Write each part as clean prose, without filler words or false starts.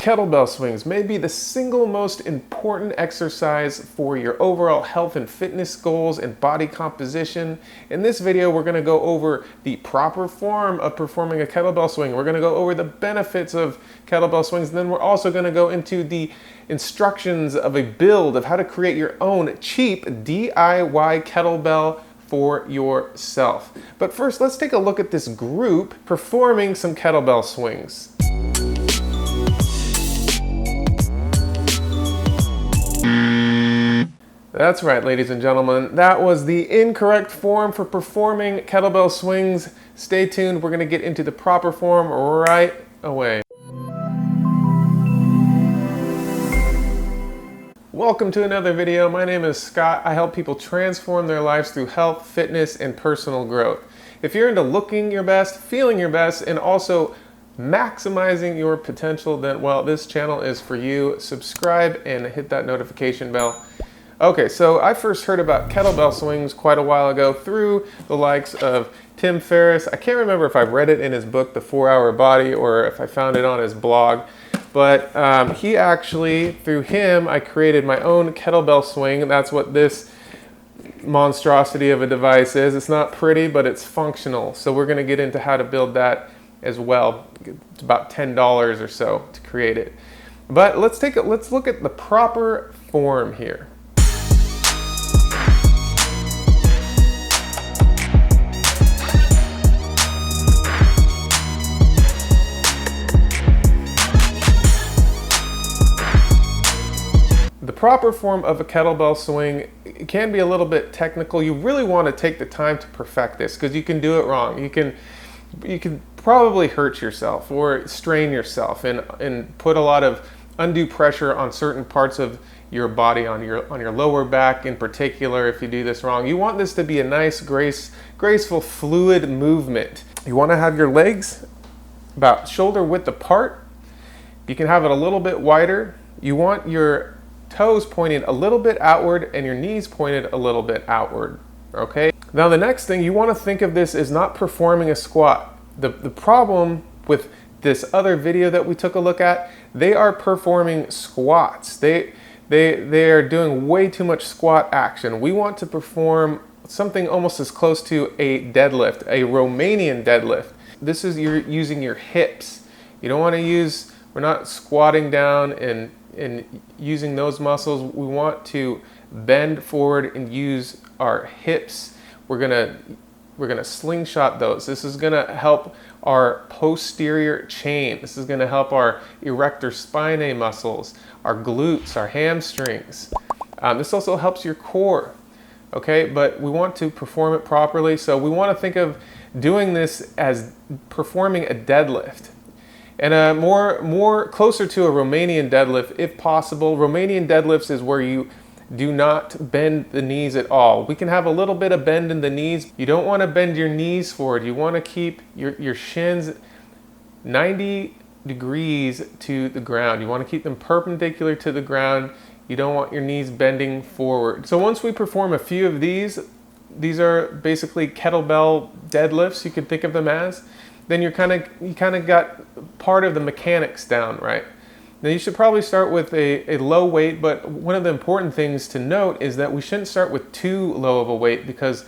Kettlebell swings may be the single most important exercise for your overall health and fitness goals and body composition. In this video, we're going to go over the proper form of performing a kettlebell swing. We're going to go over the benefits of kettlebell swings, and then we're also going to go into the instructions of a build of how to create your own cheap DIY kettlebell for yourself. But first, let's take a look at this group performing some kettlebell swings. That's right, ladies and gentlemen. That was the incorrect form for performing kettlebell swings. Stay tuned. We're going to get into the proper form right away. Welcome to another video. My name is Scott. I help people transform their lives through health, fitness, and personal growth. If you're into looking your best, feeling your best, and also maximizing your potential, then, well, this channel is for you. Subscribe and hit that notification bell. Okay, so I first heard about kettlebell swings quite a while ago through the likes of Tim Ferriss. I can't remember if I read it in his book, The 4-Hour Body, or if I found it on his blog. But he actually, through him, I created my own kettlebell swing. That's what this monstrosity of a device is. It's not pretty, but it's functional. So we're going to get into how to build that as well. It's about $10 or so to create it. But let's look at the proper form here. The proper form of a kettlebell swing can be a little bit technical. You really want to take the time to perfect this because you can do it wrong. You can probably hurt yourself or strain yourself and put a lot of undue pressure on certain parts of your body, on your lower back in particular. If you do this wrong, you want this to be a nice, graceful, fluid movement. You want to have your legs about shoulder width apart. You can have it a little bit wider. You want your toes pointed a little bit outward and your knees pointed a little bit outward, okay? Now the next thing, you want to think of this as not performing a squat. The problem with this other video that we took a look at, they are performing squats. They are doing way too much squat action. We want to perform something almost as close to a deadlift, a Romanian deadlift. This is you're using your hips. You don't want to use, we're not squatting down and using those muscles. We want to bend forward and use our hips. We're gonna slingshot those. This is gonna help our posterior chain. This is gonna help our erector spinae muscles, our glutes, our hamstrings. This also helps your core. Okay, but we want to perform it properly. So we want to think of doing this as performing a deadlift. And more closer to a Romanian deadlift if possible. Romanian deadlifts is where you do not bend the knees at all. We can have a little bit of bend in the knees. You don't want to bend your knees forward. You want to keep your shins 90 degrees to the ground. You want to keep them perpendicular to the ground. You don't want your knees bending forward. So once we perform a few of these are basically kettlebell deadlifts, you could think of them as. Then you kind of got part of the mechanics down, right? Now you should probably start with a low weight, but one of the important things to note is that we shouldn't start with too low of a weight because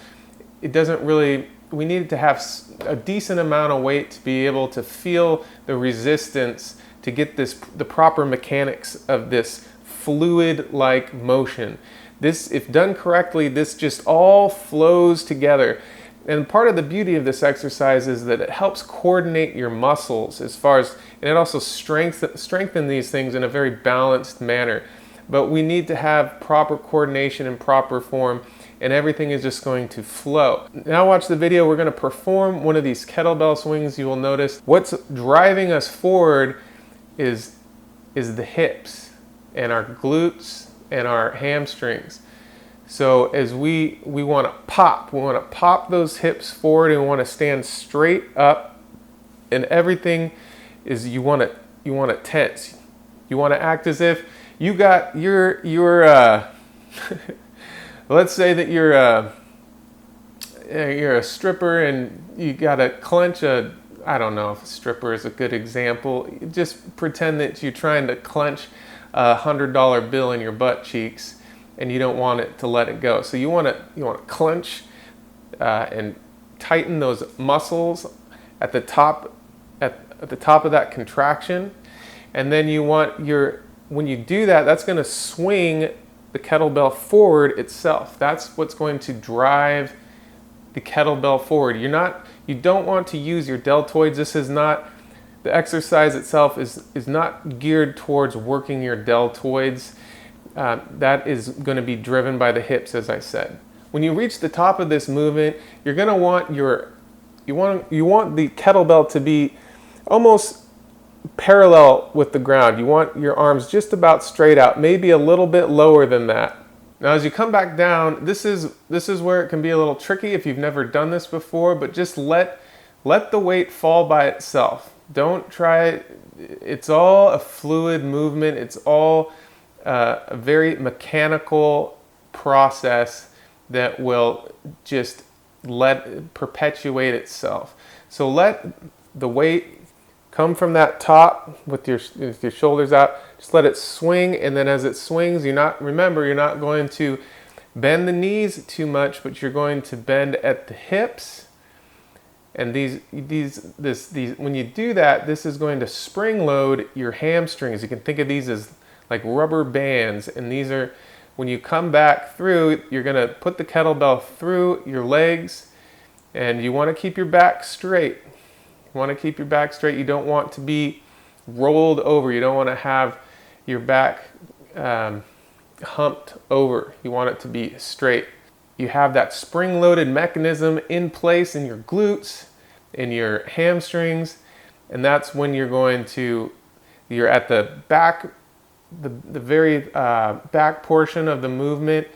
it doesn't really, we need to have a decent amount of weight to be able to feel the resistance to get the proper mechanics of this fluid-like motion. This, if done correctly, this just all flows together. And part of the beauty of this exercise is that it helps coordinate your muscles and it also strengthen these things in a very balanced manner. But we need to have proper coordination and proper form, and everything is just going to flow. Now watch the video. We're going to perform one of these kettlebell swings. You will notice what's driving us forward is the hips and our glutes and our hamstrings. So as we want to pop those hips forward, and we want to stand straight up, and everything is you want to tense. You want to act as if you got your let's say that you're a stripper and you got to clench a I don't know if a stripper is a good example. Just pretend that you're trying to clench a $100 bill in your butt cheeks, and you don't want it to let it go. So you want to clench and tighten those muscles at the top at the top of that contraction, and then you want when you do that, that's going to swing the kettlebell forward itself. That's what's going to drive the kettlebell forward. You don't want to use your deltoids. The exercise itself is not geared towards working your deltoids. That is going to be driven by the hips, as I said. When you reach the top of this movement, you're going to want you want the kettlebell to be almost parallel with the ground. You want your arms just about straight out, maybe a little bit lower than that. Now, as you come back down, this is where it can be a little tricky if you've never done this before, but just let the weight fall by itself. Don't try. It's all a fluid movement. It's all a very mechanical process that will just perpetuate itself. So let the weight come from that top with your shoulders out. Just let it swing, and then as it swings, you're not going to bend the knees too much, but you're going to bend at the hips. And when you do that, this is going to spring load your hamstrings. You can think of these as like rubber bands, and these are, when you come back through, you're going to put the kettlebell through your legs, and you want to keep your back straight. You don't want to be rolled over. You don't want to have your back humped over. You want it to be straight. You have that spring-loaded mechanism in place in your glutes, in your hamstrings, and that's when you're at the back, the very back portion of the movement,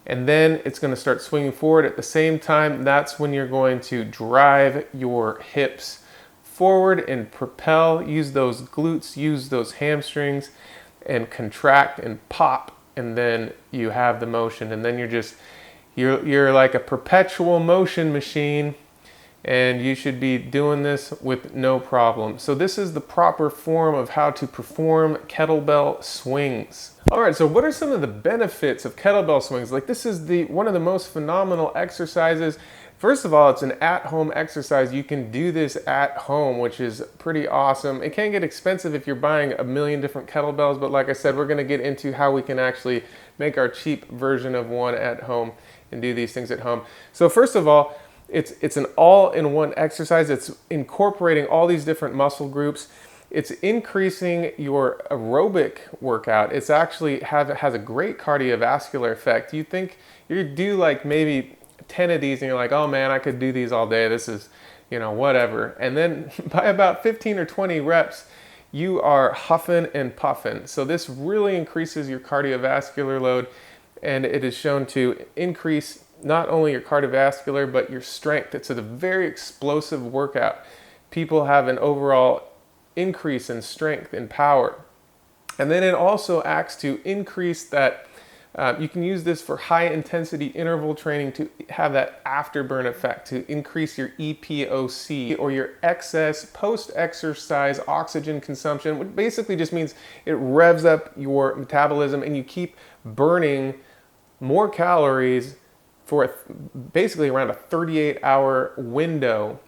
and then it's going to start swinging forward at the same time. That's when you're going to drive your hips forward and propel. Use those glutes, use those hamstrings, and contract and pop, and then you have the motion, and then you're like a perpetual motion machine, and you should be doing this with no problem. So this is the proper form of how to perform kettlebell swings. All right, so what are some of the benefits of kettlebell swings? Like, this is one of the most phenomenal exercises. First of all, it's an at-home exercise. You can do this at home, which is pretty awesome. It can get expensive if you're buying a million different kettlebells, but like I said, we're going to get into how we can actually make our cheap version of one at home and do these things at home. So first of all, it's an all-in-one exercise. It's incorporating all these different muscle groups. It's increasing your aerobic workout. It's actually has a great cardiovascular effect. You think you do like maybe 10 of these and you're like, oh man, I could do these all day. This is, whatever. And then by about 15 or 20 reps, you are huffing and puffing. So this really increases your cardiovascular load, and it is shown to increase not only your cardiovascular, but your strength. It's a very explosive workout. People have an overall increase in strength and power. And then it also acts to increase that. You can use this for high intensity interval training to have that afterburn effect, to increase your EPOC, or your excess post-exercise oxygen consumption, which basically just means it revs up your metabolism and you keep burning more calories for basically around a 38-hour window.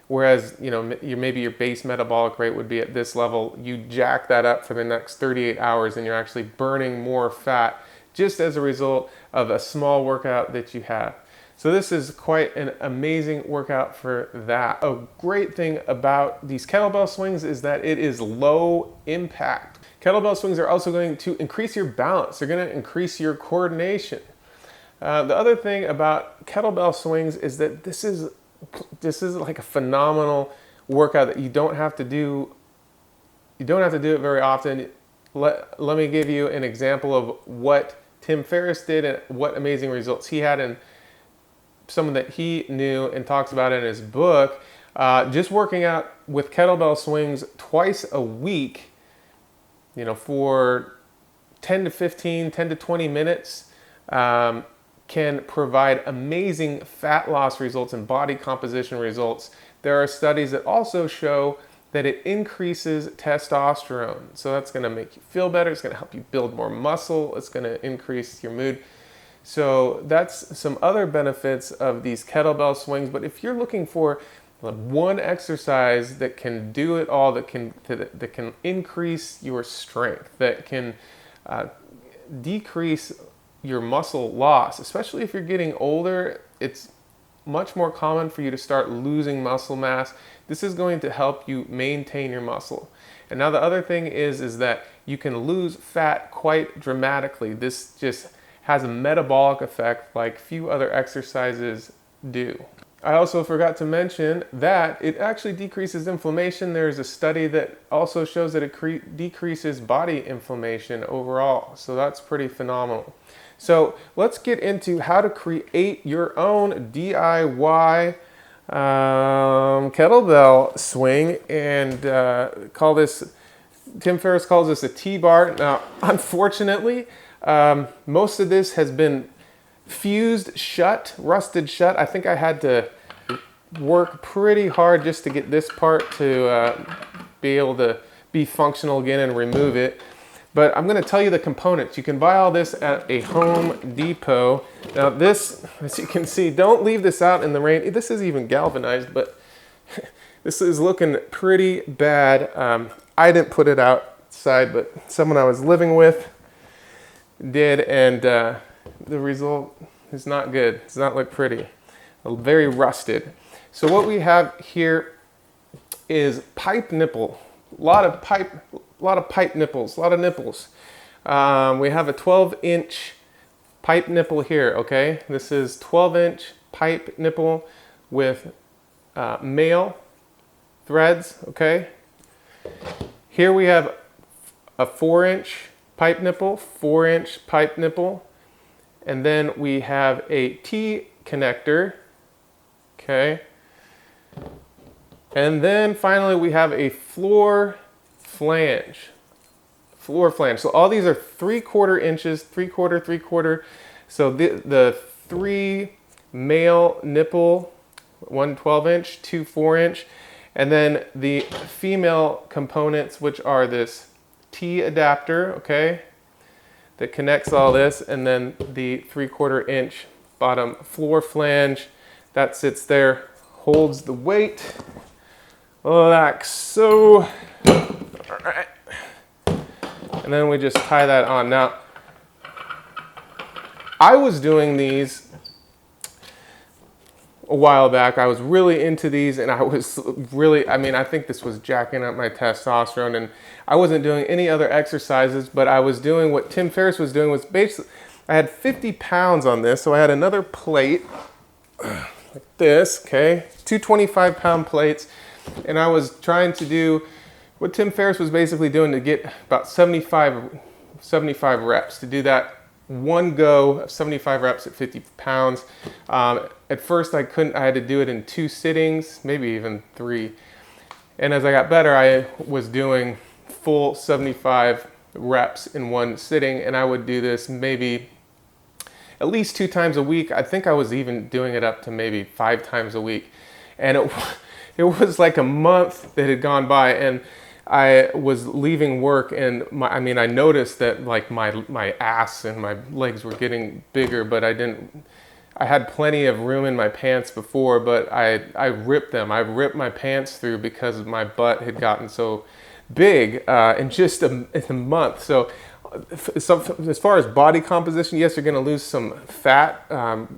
Whereas, maybe your base metabolic rate would be at this level. You jack that up for the next 38 hours and you're actually burning more fat just as a result of a small workout that you have. So this is quite an amazing workout for that. A great thing about these kettlebell swings is that it is low impact. Kettlebell swings are also going to increase your balance. They're going to increase your coordination. The other thing about kettlebell swings is that this is like a phenomenal workout that you don't have to do it very often. Let me give you an example of what Tim Ferriss did and what amazing results he had, and someone that he knew and talks about in his book. Just working out with kettlebell swings twice a week, for 10 to 20 minutes, can provide amazing fat loss results and body composition results there are studies that also show that it increases testosterone. So that's going to make you feel better. It's going to help you build more muscle. It's going to increase your mood. So that's some other benefits of these kettlebell swings. But if you're looking for one exercise that can do it all, that can increase your strength, that can decrease your muscle loss, especially if you're getting older, it's much more common for you to start losing muscle mass. This is going to help you maintain your muscle. And now the other thing is that you can lose fat quite dramatically. This just has a metabolic effect like few other exercises do. I also forgot to mention that it actually decreases inflammation. There's a study that also shows that it decreases body inflammation overall. So that's pretty phenomenal. So let's get into how to create your own DIY kettlebell swing, and call this, Tim Ferriss calls this a T-bar. Now, unfortunately, most of this has been fused shut, rusted shut. I think I had to work pretty hard just to get this part to be able to be functional again and remove it. But I'm going to tell you the components. You can buy all this at a Home Depot. Now this, as you can see, don't leave this out in the rain. This is even galvanized, but this is looking pretty bad. I didn't put it outside, but someone I was living with did, and the result is not good. It does not look pretty. Very rusted. So what we have here is pipe nipple. A lot of pipe nipples, a lot of nipples. We have a 12-inch pipe nipple here, okay? This is 12-inch pipe nipple with male threads, okay? Here we have a 4-inch pipe nipple, 4-inch pipe nipple, and then we have a T connector, okay? And then finally we have a floor flange. So all these are 3/4 inches, 3/4, 3/4. So the 3 male nipple, 1 12-inch, 2 4-inch, and then the female components, which are this T adapter, okay, that connects all this, and then the 3/4 inch bottom floor flange that sits there, holds the weight like so. All right. And then we just tie that on. Now, I was doing these a while back. I was really into these, and I was really, I think this was jacking up my testosterone, and I wasn't doing any other exercises, but I was doing what Tim Ferriss was doing. Was basically, I had 50 pounds on this, so I had another plate like this, okay, 2 25-pound plates, and I was trying to do what Tim Ferriss was basically doing to get about 75 reps, to do that one go of 75 reps at 50 pounds. At first I couldn't, I had to do it in 2 sittings, maybe even 3. And as I got better, I was doing full 75 reps in one sitting, and I would do this maybe at least 2 times a week. I think I was even doing it up to maybe 5 times a week. And it was like a month that had gone by, and I was leaving work, and I noticed that like my ass and my legs were getting bigger, but I had plenty of room in my pants before, but I ripped them. I ripped my pants through because my butt had gotten so big in just a month. So as far as body composition, yes, you're going to lose some fat.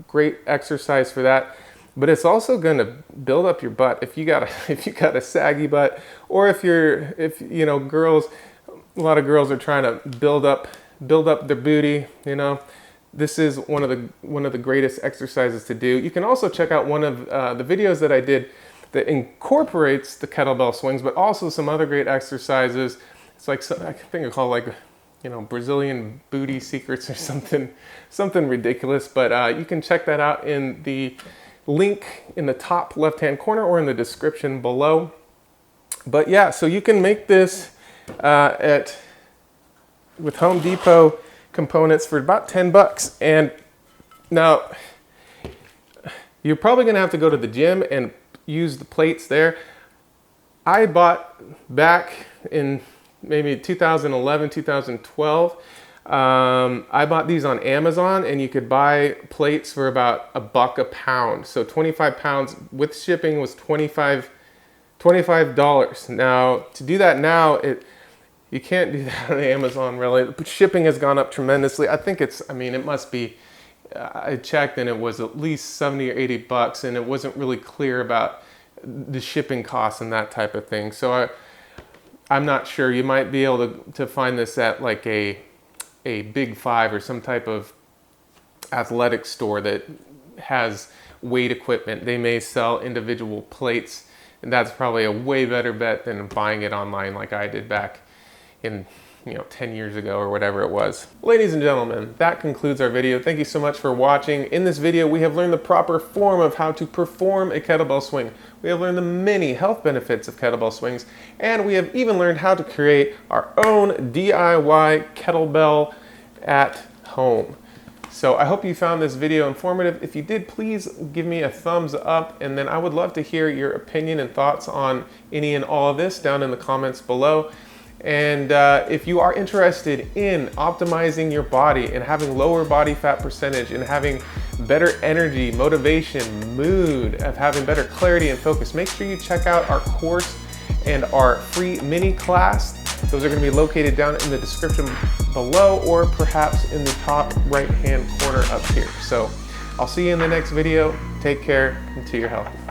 Great exercise for that. But it's also going to build up your butt. If you got a saggy butt, or if girls, a lot of girls are trying to build up their booty, this is one of the greatest exercises to do. You can also check out one of the videos that I did that incorporates the kettlebell swings, but also some other great exercises. It's like, I think it's called like, Brazilian booty secrets or something ridiculous. But you can check that out in the link in the top left-hand corner or in the description below. But yeah, so you can make this with Home Depot components for about $10. And now you're probably going to have to go to the gym and use the plates there. I bought back in maybe 2011, 2012. I bought these on Amazon, and you could buy plates for about $1 a pound. So 25 pounds with shipping was $25. Now, to do that now, you can't do that on Amazon really. But shipping has gone up tremendously. I think it must be, I checked and it was at least 70 or 80 bucks, and it wasn't really clear about the shipping costs and that type of thing. So I'm not sure. You might be able to find this at like a Big Five or some type of athletic store that has weight equipment. They may sell individual plates, and that's probably a way better bet than buying it online like I did back in 10 years ago or whatever it was. Ladies and gentlemen, that concludes our video. Thank you so much for watching. In this video, we have learned the proper form of how to perform a kettlebell swing. We have learned the many health benefits of kettlebell swings, and we have even learned how to create our own DIY kettlebell at home. So I hope you found this video informative. If you did, please give me a thumbs up, and then I would love to hear your opinion and thoughts on any and all of this down in the comments below. And if you are interested in optimizing your body and having lower body fat percentage and having better energy, motivation, mood, of having better clarity and focus, make sure you check out our course and our free mini class. Those are going to be located down in the description below, or perhaps in the top right hand corner up here. So I'll see you in the next video. Take care and to your health.